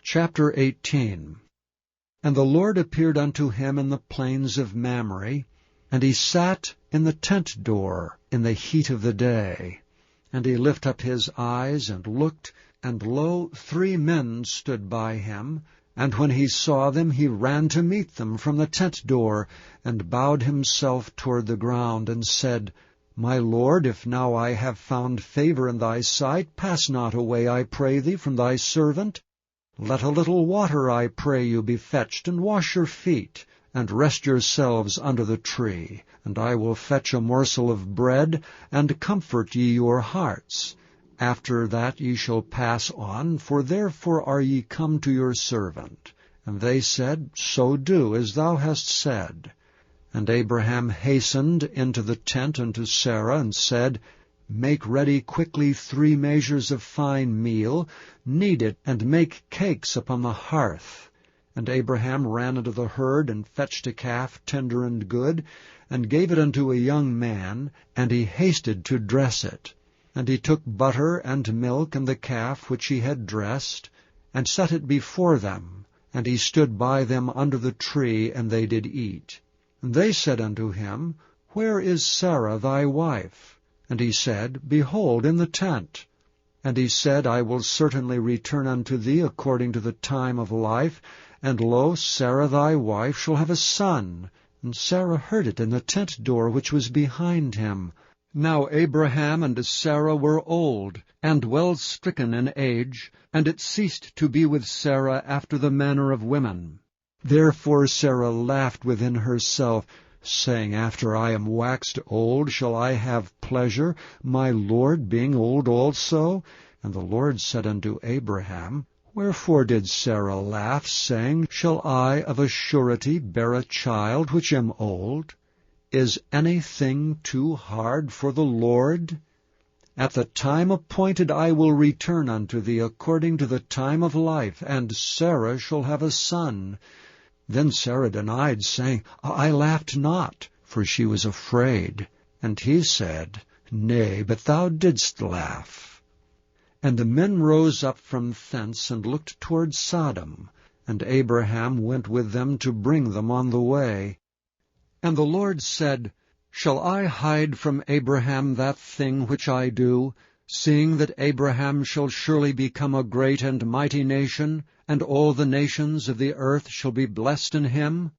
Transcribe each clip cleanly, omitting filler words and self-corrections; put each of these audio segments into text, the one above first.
Chapter 18. And the Lord appeared unto him in the plains of Mamre, and he sat in the tent door in the heat of the day. And he lifted up his eyes, and looked, and lo, 3 men stood by him. And when he saw them, he ran to meet them from the tent door, and bowed himself toward the ground, and said, My Lord, if now I have found favor in thy sight, pass not away, I pray thee, from thy servant. Let a little water, I pray you, be fetched, and wash your feet, and rest yourselves under the tree. And I will fetch a morsel of bread, and comfort ye your hearts. After that ye shall pass on, for therefore are ye come to your servant. And they said, So do, as thou hast said. And Abraham hastened into the tent unto Sarah, and said, Make ready quickly 3 measures of fine meal, knead it, and make cakes upon the hearth. And Abraham ran into the herd, and fetched a calf tender and good, and gave it unto a young man, and he hasted to dress it. And he took butter and milk and the calf which he had dressed, and set it before them. And he stood by them under the tree, and they did eat. And they said unto him, Where is Sarah thy wife? And he said, Behold, in the tent. And he said, I will certainly return unto thee according to the time of life, and lo, Sarah thy wife shall have a son. And Sarah heard it in the tent door which was behind him. Now Abraham and Sarah were old, and well stricken in age, and it ceased to be with Sarah after the manner of women. Therefore Sarah laughed within herself, saying, After I am waxed old, shall I have pleasure, my Lord being old also? And the Lord said unto Abraham, Wherefore did Sarah laugh, saying, Shall I of a surety bear a child which am old? Is anything too hard for the Lord? At the time appointed I will return unto thee according to the time of life, and Sarah shall have a son. Then Sarah denied, saying, I laughed not, for she was afraid. And he said, Nay, but thou didst laugh. And the men rose up from thence, and looked toward Sodom. And Abraham went with them to bring them on the way. And the Lord said, Shall I hide from Abraham that thing which I do, seeing that Abraham shall surely become a great and mighty nation, and all the nations of the earth shall be blessed in him?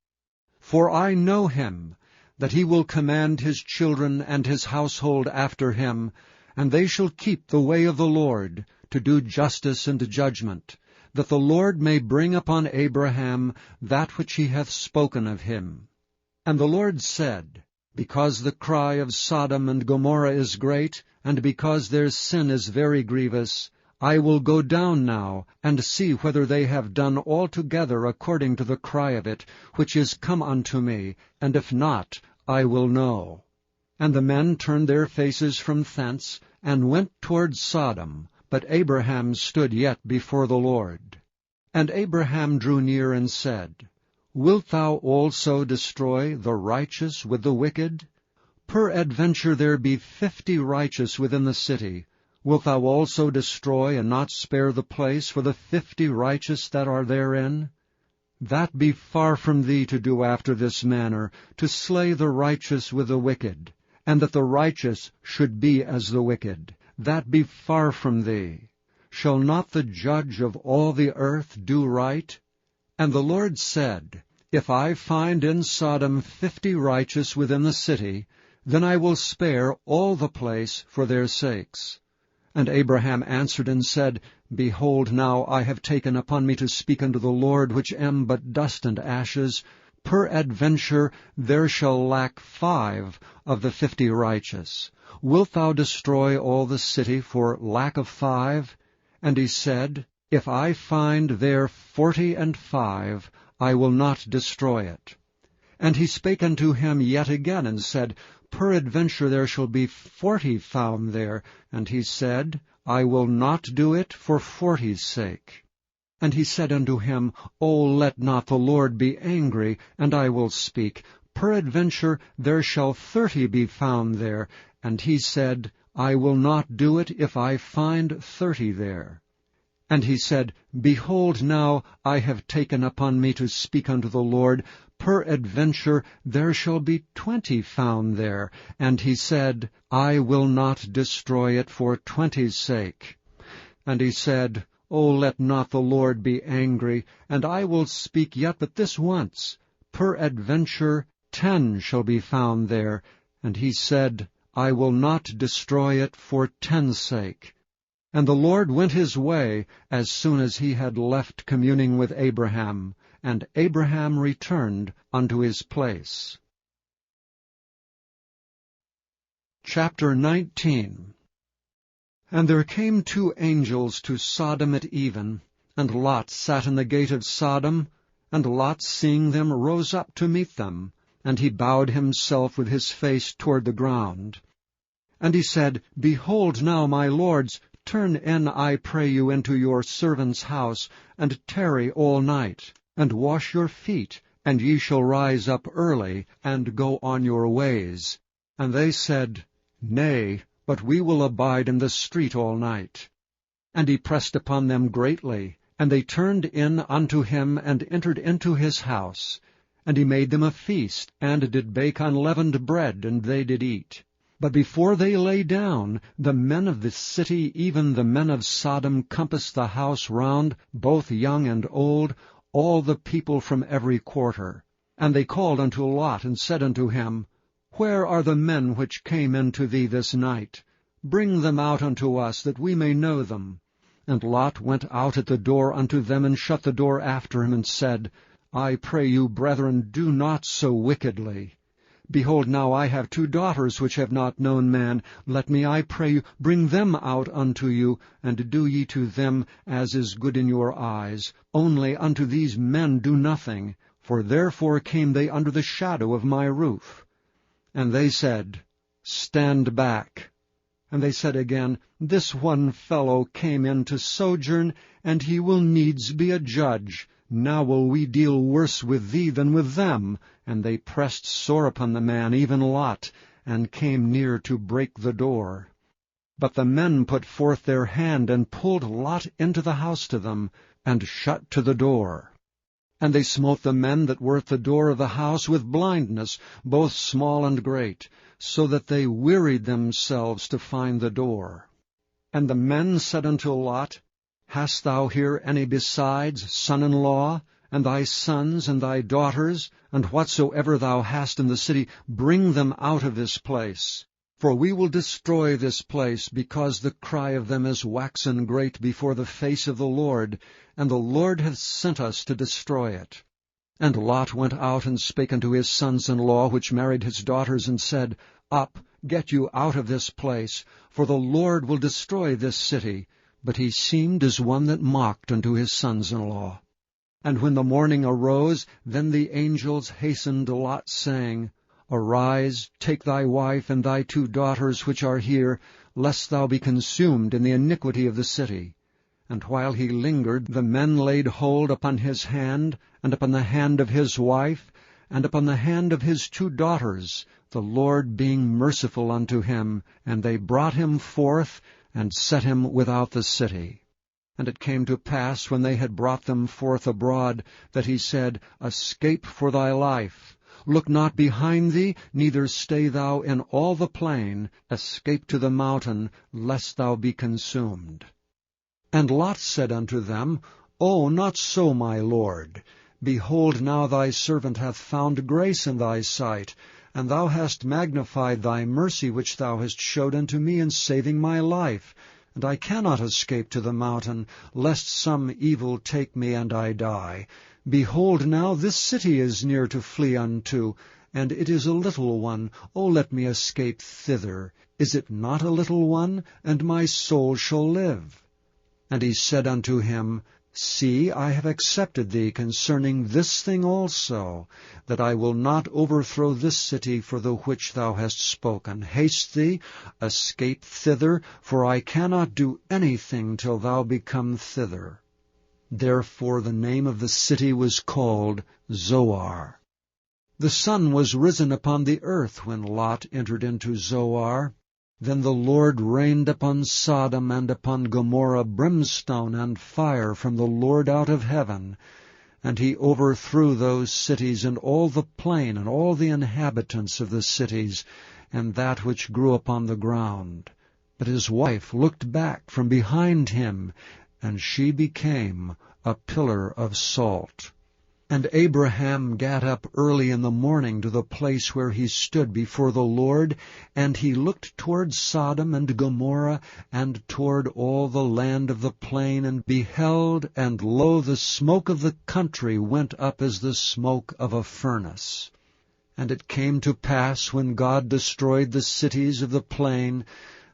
For I know him, that he will command his children and his household after him, and they shall keep the way of the Lord, to do justice and judgment, that the Lord may bring upon Abraham that which he hath spoken of him. And the Lord said, Because the cry of Sodom and Gomorrah is great, and because their sin is very grievous, I will go down now, and see whether they have done altogether according to the cry of it, which is come unto me, and if not, I will know. And the men turned their faces from thence, and went toward Sodom, but Abraham stood yet before the Lord. And Abraham drew near and said, Wilt thou also destroy the righteous with the wicked? Peradventure there be 50 righteous within the city. Wilt thou also destroy and not spare the place for the 50 righteous that are therein? That be far from thee to do after this manner, to slay the righteous with the wicked, and that the righteous should be as the wicked. That be far from thee. Shall not the judge of all the earth do right? And the Lord said, If I find in Sodom 50 righteous within the city, then I will spare all the place for their sakes. And Abraham answered and said, Behold, now I have taken upon me to speak unto the Lord, which am but dust and ashes. Peradventure there shall lack 5 of the 50 righteous. Wilt thou destroy all the city for lack of 5? And he said, If I find there 45, I will not destroy it. And he spake unto him yet again, and said, Peradventure there shall be 40 found there. And he said, I will not do it for 40's sake. And he said unto him, O let not the Lord be angry, and I will speak. Peradventure there shall 30 be found there. And he said, I will not do it if I find 30 there. And he said, Behold, now I have taken upon me to speak unto the Lord. Peradventure there shall be 20 found there. And he said, I will not destroy it for 20's sake. And he said, O let not the Lord be angry, and I will speak yet but this once. Peradventure 10 shall be found there. And he said, I will not destroy it for 10's sake. And the Lord went his way as soon as he had left communing with Abraham, and Abraham returned unto his place. Chapter 19. And there came 2 angels to Sodom at even, and Lot sat in the gate of Sodom, and Lot, seeing them, rose up to meet them, and he bowed himself with his face toward the ground. And he said, Behold now, my lords, turn in, I pray you, into your servant's house, and tarry all night, and wash your feet, and ye shall rise up early, and go on your ways. And they said, Nay, but we will abide in the street all night. And he pressed upon them greatly, and they turned in unto him, and entered into his house. And he made them a feast, and did bake unleavened bread, and they did eat. But before they lay down, the men of the city, even the men of Sodom, compassed the house round, both young and old, all the people from every quarter. And they called unto Lot, and said unto him, Where are the men which came into thee this night? Bring them out unto us, that we may know them. And Lot went out at the door unto them, and shut the door after him, and said, I pray you, brethren, do not so wickedly. Behold, now I have 2 daughters which have not known man. Let me, I pray you, bring them out unto you, and do ye to them as is good in your eyes. Only unto these men do nothing, for therefore came they under the shadow of my roof. And they said, Stand back. And they said again, This one fellow came in to sojourn, and he will needs be a judge. Now will we deal worse with thee than with them. And they pressed sore upon the man, even Lot, and came near to break the door. But the men put forth their hand, and pulled Lot into the house to them, and shut to the door. And they smote the men that were at the door of the house with blindness, both small and great, so that they wearied themselves to find the door. And the men said unto Lot, Hast thou here any besides son-in-law, and thy sons, and thy daughters, and whatsoever thou hast in the city? Bring them out of this place. For we will destroy this place, because the cry of them is waxen great before the face of the Lord, and the Lord hath sent us to destroy it. And Lot went out and spake unto his sons-in-law, which married his daughters, and said, Up, get you out of this place, for the Lord will destroy this city. But he seemed as one that mocked unto his sons-in-law. And when the morning arose, then the angels hastened Lot, saying, Arise, take thy wife and thy 2 daughters which are here, lest thou be consumed in the iniquity of the city. And while he lingered, the men laid hold upon his hand, and upon the hand of his wife, and upon the hand of his 2 daughters, the Lord being merciful unto him, and they brought him forth, and set him without the city. And it came to pass, when they had brought them forth abroad, that he said, Escape for thy life. Look not behind thee, neither stay thou in all the plain. Escape to the mountain, lest thou be consumed. And Lot said unto them, O, not so, my lord. Behold, now thy servant hath found grace in thy sight, and thou hast magnified thy mercy which thou hast showed unto me in saving my life. And I cannot escape to the mountain, lest some evil take me and I die. Behold, now this city is near to flee unto, and it is a little one. O let me escape thither. Is it not a little one? And my soul shall live. And he said unto him, See, I have accepted thee concerning this thing also, that I will not overthrow this city for the which thou hast spoken. Haste thee, escape thither, for I cannot do anything till thou become thither. Therefore the name of the city was called Zoar. The sun was risen upon the earth when Lot entered into Zoar. Then the Lord rained upon Sodom and upon Gomorrah brimstone and fire from the Lord out of heaven, and he overthrew those cities and all the plain and all the inhabitants of the cities, and that which grew upon the ground. But his wife looked back from behind him, and she became a pillar of salt. And Abraham gat up early in the morning to the place where he stood before the Lord, and he looked toward Sodom and Gomorrah, and toward all the land of the plain, and beheld, and lo, the smoke of the country went up as the smoke of a furnace. And it came to pass, when God destroyed the cities of the plain,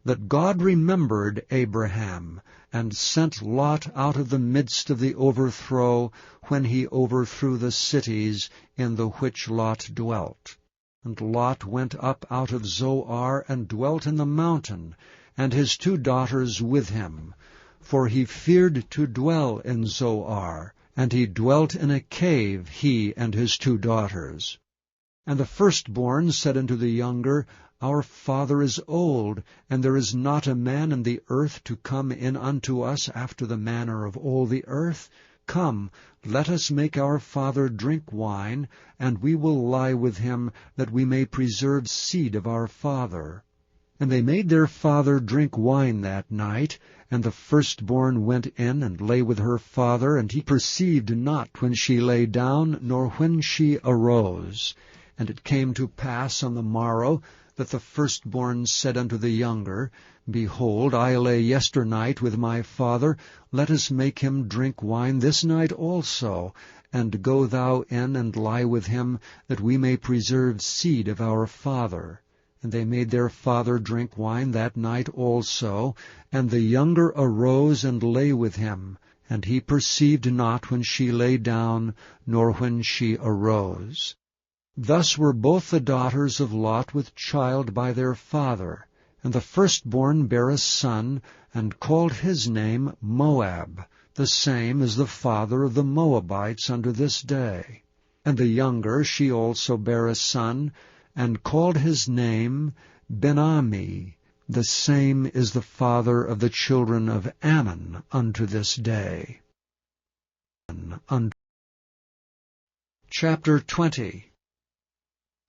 that God remembered Abraham, and sent Lot out of the midst of the overthrow, when he overthrew the cities in the which Lot dwelt. And Lot went up out of Zoar, and dwelt in the mountain, and his 2 daughters with him. For he feared to dwell in Zoar, and he dwelt in a cave, he and his 2 daughters. And the firstborn said unto the younger, Our father is old, and there is not a man in the earth to come in unto us after the manner of all the earth. Come, let us make our father drink wine, and we will lie with him, that we may preserve seed of our father. And they made their father drink wine that night, and the firstborn went in and lay with her father, and he perceived not when she lay down, nor when she arose. And it came to pass on the morrow, that the firstborn said unto the younger, Behold, I lay yesternight with my father, let us make him drink wine this night also, and go thou in and lie with him, that we may preserve seed of our father. And they made their father drink wine that night also, and the younger arose and lay with him, and he perceived not when she lay down, nor when she arose. Thus were both the daughters of Lot with child by their father. And the firstborn bare a son, and called his name Moab. The same is the father of the Moabites unto this day. And the younger she also bare a son, and called his name Ben-Ammi. The same is the father of the children of Ammon unto this day. Chapter 20.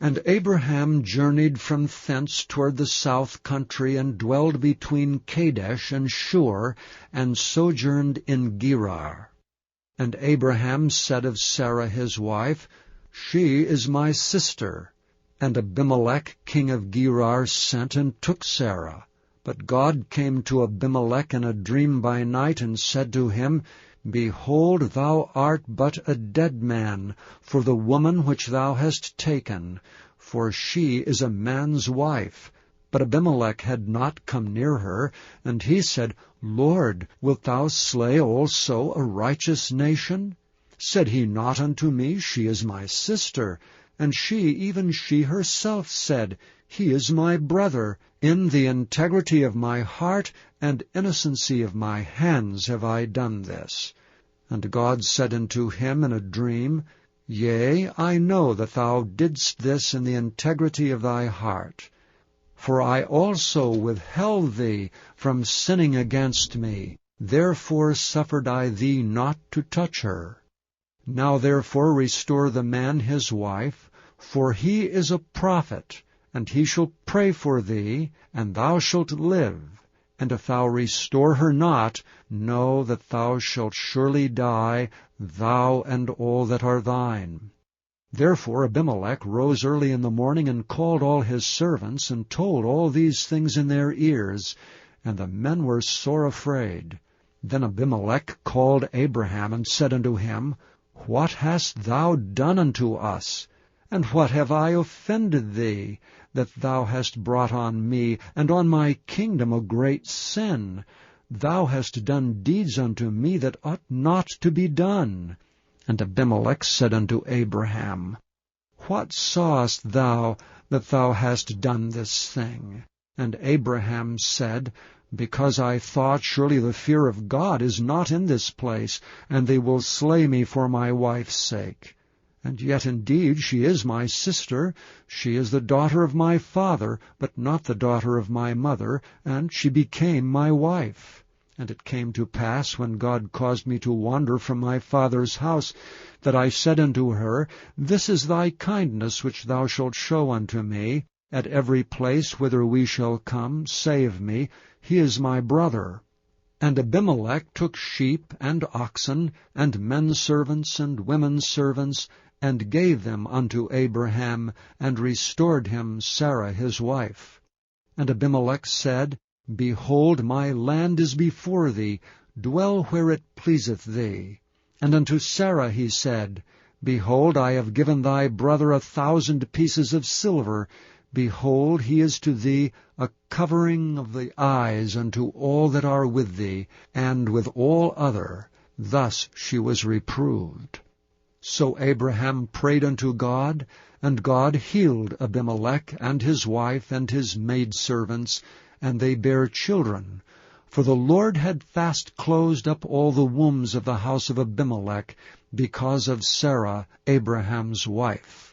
And Abraham journeyed from thence toward the south country, and dwelled between Kadesh and Shur, and sojourned in Gerar. And Abraham said of Sarah his wife, She is my sister. And Abimelech king of Gerar sent and took Sarah. But God came to Abimelech in a dream by night, and said to him, Behold, thou art but a dead man for the woman which thou hast taken, for she is a man's wife. But Abimelech had not come near her, and he said, Lord, wilt thou slay also a righteous nation? Said he not unto me, She is my sister? And she, even she herself, said, He is my brother. In the integrity of my heart and innocency of my hands have I done this. And God said unto him in a dream, Yea, I know that thou didst this in the integrity of thy heart. For I also withheld thee from sinning against me. Therefore suffered I thee not to touch her. Now therefore restore the man his wife, for he is a prophet, and he shall pray for thee, and thou shalt live. And if thou restore her not, know that thou shalt surely die, thou and all that are thine. Therefore Abimelech rose early in the morning, and called all his servants, and told all these things in their ears, and the men were sore afraid. Then Abimelech called Abraham, and said unto him, What hast thou done unto us? And what have I offended thee, that thou hast brought on me, and on my kingdom, a great sin? Thou hast done deeds unto me that ought not to be done. And Abimelech said unto Abraham, What sawest thou that thou hast done this thing? And Abraham said, Because I thought, surely the fear of God is not in this place, and they will slay me for my wife's sake. And yet indeed she is my sister. She is the daughter of my father, but not the daughter of my mother, and she became my wife. And it came to pass, when God caused me to wander from my father's house, that I said unto her, This is thy kindness which thou shalt show unto me. At every place whither we shall come, save me. He is my brother. And Abimelech took sheep and oxen, and men servants and women servants, and gave them unto Abraham, and restored him Sarah his wife. And Abimelech said, Behold, my land is before thee, dwell where it pleaseth thee. And unto Sarah he said, Behold, I have given thy brother 1,000 pieces of silver. Behold, he is to thee a covering of the eyes unto all that are with thee, and with all other. Thus she was reproved. So Abraham prayed unto God, and God healed Abimelech and his wife and his maidservants, and they bare children. For the Lord had fast closed up all the wombs of the house of Abimelech, because of Sarah Abraham's wife.